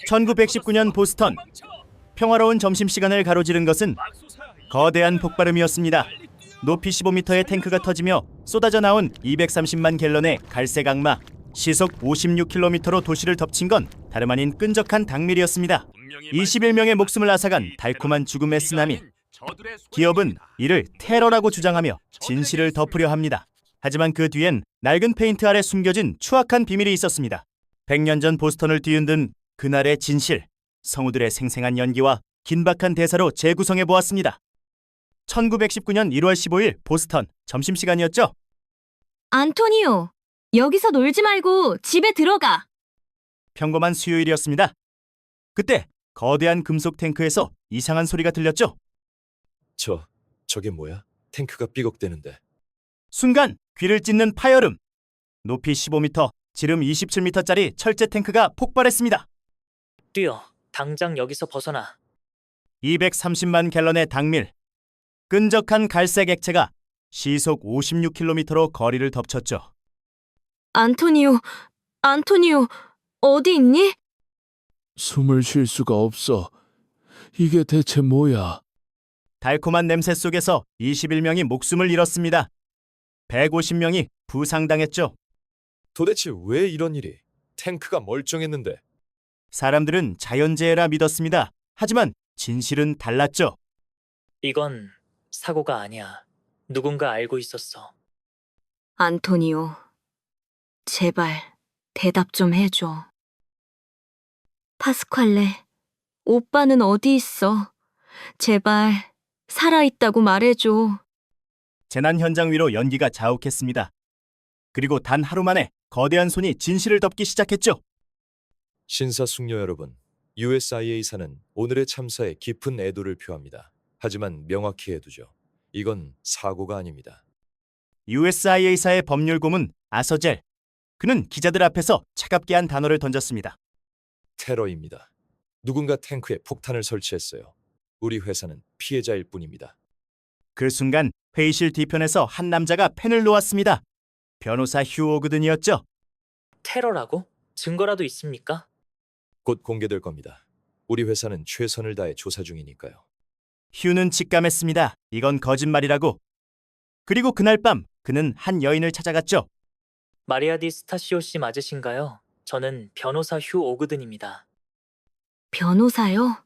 1919년 보스턴. 평화로운 점심시간을 가로지른 것은 거대한 폭발음이었습니다. 높이 15m의 탱크가 터지며 쏟아져 나온 230만 갤런의 갈색 악마. 시속 56km로 도시를 덮친 건 다름 아닌 끈적한 당밀이었습니다. 21명의 목숨을 앗아간 달콤한 죽음의 쓰나미. 기업은 이를 테러라고 주장하며 진실을 덮으려 합니다. 하지만 그 뒤엔 낡은 페인트 아래 숨겨진 추악한 비밀이 있었습니다. 100년 전 보스턴을 뒤흔든 그날의 진실. 성우들의 생생한 연기와 긴박한 대사로 재구성해 보았습니다. 1919년 1월 15일 보스턴 점심시간이었죠. 안토니오, 여기서 놀지 말고 집에 들어가. 평범한 수요일이었습니다. 그때 거대한 금속 탱크에서 이상한 소리가 들렸죠. 저게 뭐야? 탱크가 삐걱대는데. 순간 귀를 찢는 파열음. 높이 15m, 지름 27m짜리 철제 탱크가 폭발했습니다. 뛰어. 당장 여기서 벗어나. 230만 갤런의 당밀. 끈적한 갈색 액체가 시속 56km로 거리를 덮쳤죠. 안토니오, 어디 있니? 숨을 쉴 수가 없어. 이게 대체 뭐야? 달콤한 냄새 속에서 21명이 목숨을 잃었습니다. 150명이 부상당했죠. 도대체 왜 이런 일이? 탱크가 멀쩡했는데. 사람들은 자연재해라 믿었습니다. 하지만 진실은 달랐죠. 이건 사고가 아니야. 누군가 알고 있었어. 안토니오, 제발 대답 좀 해줘. 파스칼레, 오빠는 어디 있어? 제발 살아있다고 말해줘. 재난 현장 위로 연기가 자욱했습니다. 그리고 단 하루 만에 거대한 손이 진실을 덮기 시작했죠. 신사숙녀 여러분, USIA사는 오늘의 참사에 깊은 애도를 표합니다. 하지만 명확히 해두죠. 이건 사고가 아닙니다. USIA사의 법률 고문 아서젤. 그는 기자들 앞에서 차갑게 한 단어를 던졌습니다. 테러입니다. 누군가 탱크에 폭탄을 설치했어요. 우리 회사는 피해자일 뿐입니다. 그 순간 회의실 뒤편에서 한 남자가 펜을 놓았습니다. 변호사 휴 오그든이었죠. 테러라고? 증거라도 있습니까? 곧 공개될 겁니다. 우리 회사는 최선을 다해 조사 중이니까요. 휴는 직감했습니다. 이건 거짓말이라고. 그리고 그날 밤 그는 한 여인을 찾아갔죠. 마리아 디 스타시오 씨 맞으신가요? 저는 변호사 휴 오그든입니다. 변호사요?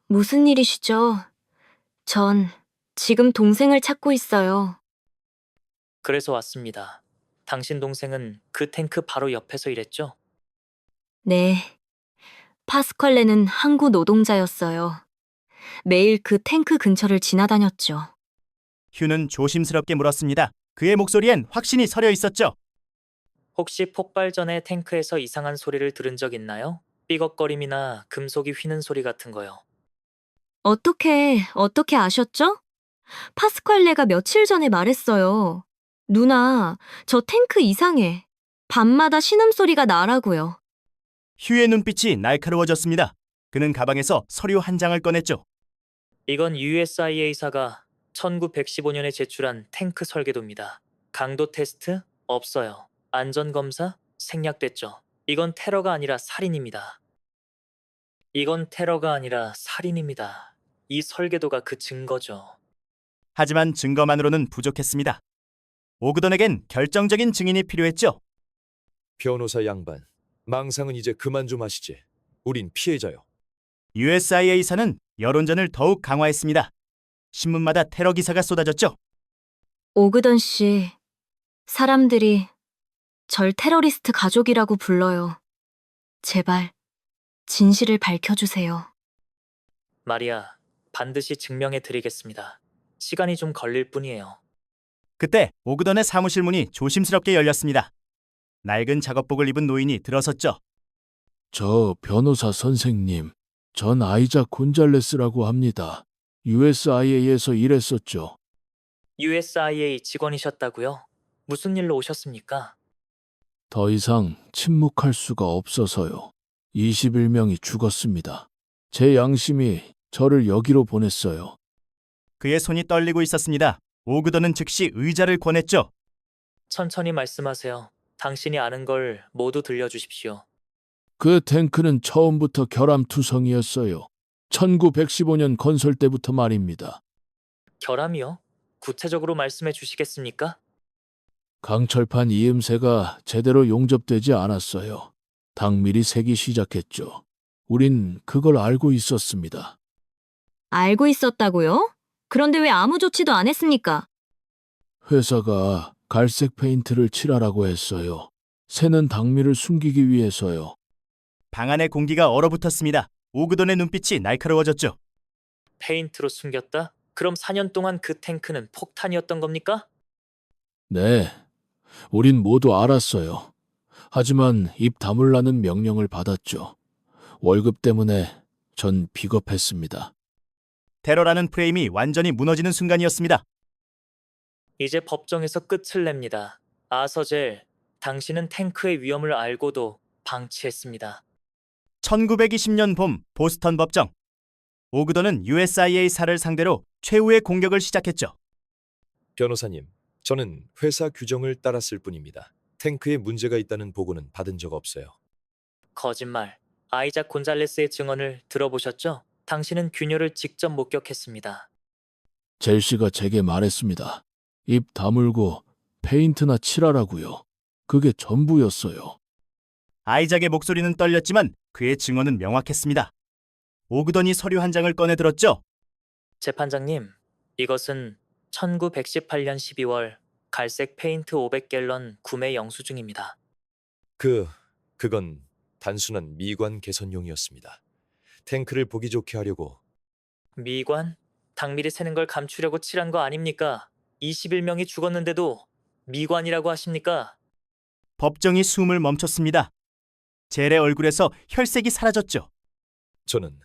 무슨 일이시죠? 전 지금 동생을 찾고 있어요. 그래서 왔습니다. 당신 동생은 그 탱크 바로 옆에서 일했죠? 네. 파스칼레는 항구 노동자였어요. 매일 그 탱크 근처를 지나다녔죠. 휴는 조심스럽게 물었습니다. 그의 목소리엔 확신이 서려 있었죠. 혹시 폭발 전에 탱크에서 이상한 소리를 들은 적 있나요? 삐걱거림이나 금속이 휘는 소리 같은 거요. 어떻게 아셨죠? 파스칼레가 며칠 전에 말했어요. 누나, 저 탱크 이상해. 밤마다 신음소리가 나라고요. 휴의 눈빛이 날카로워졌습니다. 그는 가방에서 서류 한 장을 꺼냈죠. 이건 USIA사가 1915년에 제출한 탱크 설계도입니다. 강도 테스트? 없어요. 안전검사? 생략됐죠. 이건 테러가 아니라 살인입니다. 이 설계도가 그 증거죠. 하지만 증거만으로는 부족했습니다. 오그던에겐 결정적인 증인이 필요했죠. 변호사 양반, 망상은 이제 그만 좀 하시지. 우린 피해자요. USIA사는 여론전을 더욱 강화했습니다. 신문마다 테러 기사가 쏟아졌죠. 오그던 씨, 사람들이 절 테러리스트 가족이라고 불러요. 제발 진실을 밝혀주세요. 마리아, 반드시 증명해 드리겠습니다. 시간이 좀 걸릴 뿐이에요. 그때 오그던의 사무실 문이 조심스럽게 열렸습니다. 낡은 작업복을 입은 노인이 들어섰죠. 저 변호사 선생님, 전 아이작 곤잘레스라고 합니다. USIA에서 일했었죠. USIA 직원이셨다고요? 무슨 일로 오셨습니까? 더 이상 침묵할 수가 없어서요. 21명이 죽었습니다. 제 양심이 저를 여기로 보냈어요. 그의 손이 떨리고 있었습니다. 오그던은 즉시 의자를 권했죠. 천천히 말씀하세요. 당신이 아는 걸 모두 들려주십시오. 그 탱크는 처음부터 결함투성이었어요. 1915년 건설 때부터 말입니다. 결함이요? 구체적으로 말씀해 주시겠습니까? 강철판 이음새가 제대로 용접되지 않았어요. 당밀이 새기 시작했죠. 우린 그걸 알고 있었습니다. 알고 있었다고요? 그런데 왜 아무 조치도 안 했습니까? 회사가 갈색 페인트를 칠하라고 했어요. 새는 당밀을 숨기기 위해서요. 방 안의 공기가 얼어붙었습니다. 오그돈의 눈빛이 날카로워졌죠. 페인트로 숨겼다? 그럼 4년 동안 그 탱크는 폭탄이었던 겁니까? 네, 우린 모두 알았어요. 하지만 입 다물라는 명령을 받았죠. 월급 때문에 전 비겁했습니다. 테러라는 프레임이 완전히 무너지는 순간이었습니다. 이제 법정에서 끝을 냅니다. 아서젤, 당신은 탱크의 위험을 알고도 방치했습니다. 1920년 봄 보스턴 법정. 오그돈은 USIA사를 상대로 최후의 공격을 시작했죠. 변호사님, 저는 회사 규정을 따랐을 뿐입니다. 탱크에 문제가 있다는 보고는 받은 적 없어요. 거짓말. 아이작 곤잘레스의 증언을 들어보셨죠? 당신은 균열을 직접 목격했습니다. 젤시가 제게 말했습니다. 입 다물고 페인트나 칠하라고요. 그게 전부였어요. 아이작의 목소리는 떨렸지만 그의 증언은 명확했습니다. 오그돈이 서류 한 장을 꺼내 들었죠. 재판장님, 이것은 1918년 12월 갈색 페인트 500갤런 구매 영수증입니다. 그건 단순한 미관 개선용이었습니다. 탱크를 보기 좋게 하려고. 미관? 당밀이 새는 걸 감추려고 칠한 거 아닙니까? 21명이 죽었는데도 미관이라고 하십니까? 법정이 숨을 멈췄습니다. 젤의 얼굴에서 혈색이 사라졌죠. 저는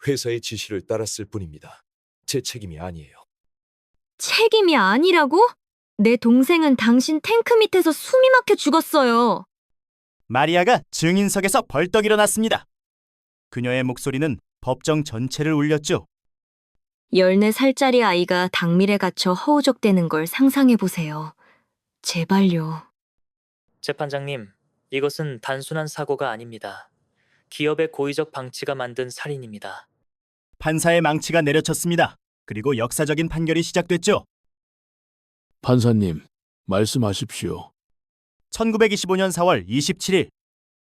회사의 지시를 따랐을 뿐입니다. 제 책임이 아니에요. 책임이 아니라고? 내 동생은 당신 탱크 밑에서 숨이 막혀 죽었어요. 마리아가 증인석에서 벌떡 일어났습니다. 그녀의 목소리는 법정 전체를 울렸죠. 14살짜리 아이가 당밀에 갇혀 허우적대는 걸 상상해보세요. 제발요. 재판장님, 이것은 단순한 사고가 아닙니다. 기업의 고의적 방치가 만든 살인입니다. 판사의 망치가 내려쳤습니다. 그리고 역사적인 판결이 시작됐죠. 판사님, 말씀하십시오. 1925년 4월 27일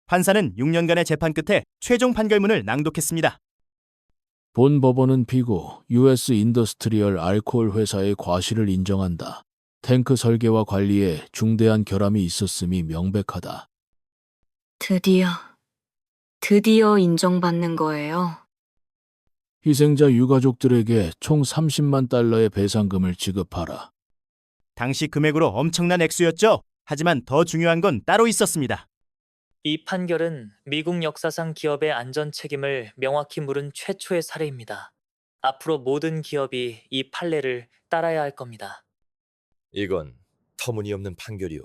판사는 6년간의 재판 끝에 최종 판결문을 낭독했습니다. 본 법원은 비고 US 인더스트리얼 알코올 회사의 과실을 인정한다. 탱크 설계와 관리에 중대한 결함이 있었음이 명백하다. 드디어 인정받는 거예요. 희생자 유가족들에게 총 30만 달러의 배상금을 지급하라. 당시 금액으로 엄청난 액수였죠. 하지만 더 중요한 건 따로 있었습니다. 이 판결은 미국 역사상 기업의 안전 책임을 명확히 물은 최초의 사례입니다. 앞으로 모든 기업이 이 판례를 따라야 할 겁니다. 이건 터무니없는 판결이요.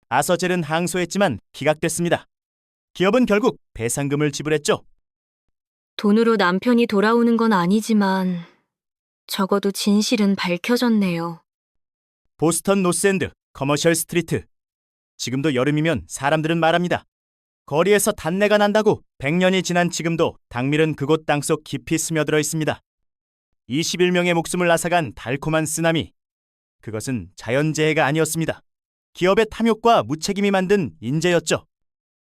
아서젤은 항소했지만 기각됐습니다. 기업은 결국 배상금을 지불했죠. 돈으로 남편이 돌아오는 건 아니지만 적어도 진실은 밝혀졌네요. 보스턴 노스엔드 커머셜 스트리트. 지금도 여름이면 사람들은 말합니다. 거리에서 단내가 난다고 100년이 지난 지금도 당밀은 그곳 땅속 깊이 스며들어 있습니다. 21명의 목숨을 앗아간 달콤한 쓰나미. 그것은 자연재해가 아니었습니다. 기업의 탐욕과 무책임이 만든 인재였죠.